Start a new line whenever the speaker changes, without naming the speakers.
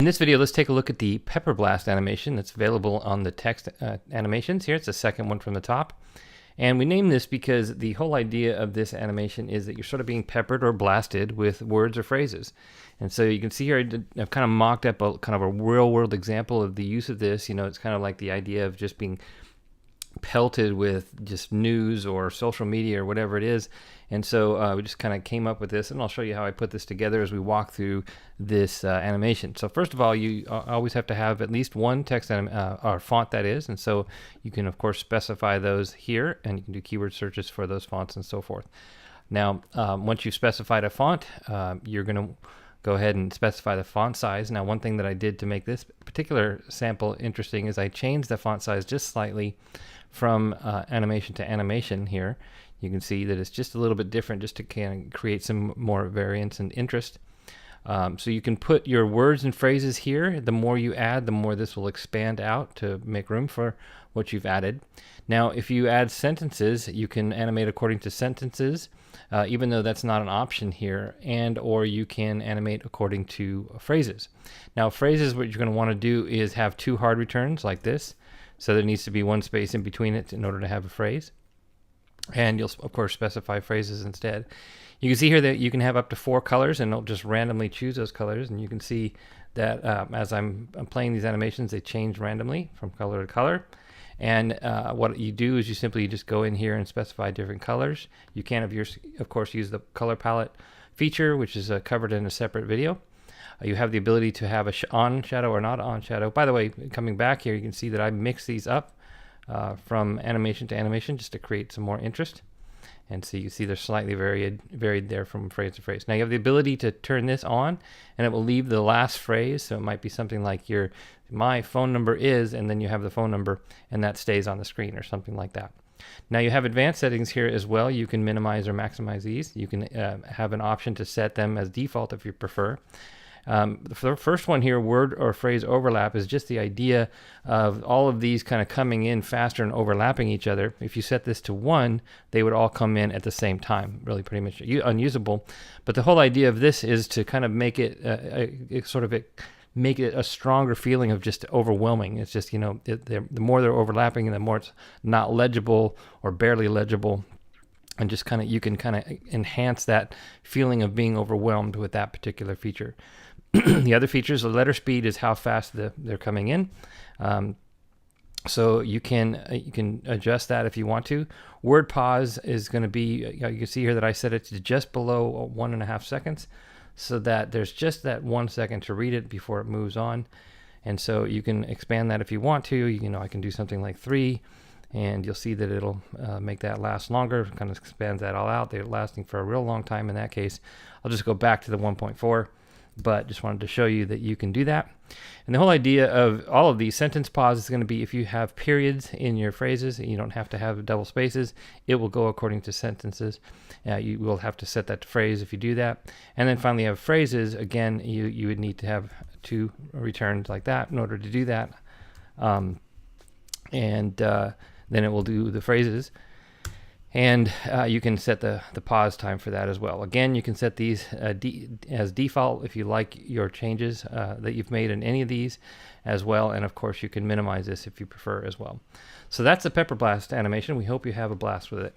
In this video, let's take a look at the Pepper Blast animation that's available on the text animations here. It's the second one from the top. And we named this because the whole idea of this animation is that you're sort of being peppered or blasted with words or phrases. And so you can see here, I've kind of mocked up a kind of a real world example of the use of this. You know, it's kind of like the idea of just being pelted with just news or social media or whatever it is. And so we just kind of came up with this, and I'll show you how I put this together as we walk through this animation. So first of all, you always have to have at least one text or font, that is, and so you can of course specify those here, and you can do keyword searches for those fonts and so forth. Now once you've specified a font, you're going to go ahead and specify the font size. Now one thing that I did to make this particular sample interesting is I changed the font size just slightly from animation to animation here. You can see that it's just a little bit different, just to kind of create some more variance and interest. So you can put your words and phrases here. The more you add, the more this will expand out to make room for what you've added. Now if you add sentences, you can animate according to sentences, even though that's not an option here, and or you can animate according to phrases. Now phrases, what you're going to want to do is have two hard returns like this. So there needs to be one space in between it in order to have a phrase. And you'll of course specify phrases instead. You can see here that you can have up to 4 colors, and it'll just randomly choose those colors. And you can see that as I'm playing these animations, they change randomly from color to color. And what you do is you simply just go in here and specify different colors. You can of course use the color palette feature, which is covered in a separate video. You have the ability to have a on shadow or not on shadow. By the way, coming back here, you can see that I mix these up from animation to animation just to create some more interest. And so you see they're slightly varied there from phrase to phrase. Now you have the ability to turn this on, and it will leave the last phrase. So it might be something like my phone number is, and then you have the phone number, and that stays on the screen or something like that. Now you have advanced settings here as well. You can minimize or maximize these. You can have an option to set them as default if you prefer. The first one here, word or phrase overlap, is just the idea of all of these kind of coming in faster and overlapping each other. If you set this to 1, they would all come in at the same time, really pretty much unusable. But the whole idea of this is to kind of make it make it a stronger feeling of just overwhelming. It's just, you know, the more they're overlapping, and the more it's not legible or barely legible. And just kind of, you can kind of enhance that feeling of being overwhelmed with that particular feature. The other features, the letter speed is how fast they're coming in. So you can adjust that if you want to. Word pause is going to be, you can see here that I set it to just below 1.5 seconds, so that there's just that 1 second to read it before it moves on. And so you can expand that if you want to. You know, I can do something like 3. And you'll see that it'll make that last longer, kind of expands that all out. They're lasting for a real long time in that case. I'll just go back to the 1.4, but just wanted to show you that you can do that. And the whole idea of all of these sentence pause is going to be if you have periods in your phrases, you don't have to have double spaces. It will go according to sentences. You will have to set that to phrase if you do that. And then finally, you have phrases. Again, you would need to have 2 returns like that in order to do that. Then it will do the phrases, and you can set the pause time for that as well. Again, you can set these as default if you like your changes that you've made in any of these as well, and of course you can minimize this if you prefer as well. So that's the Pepper Blast animation. We hope you have a blast with it.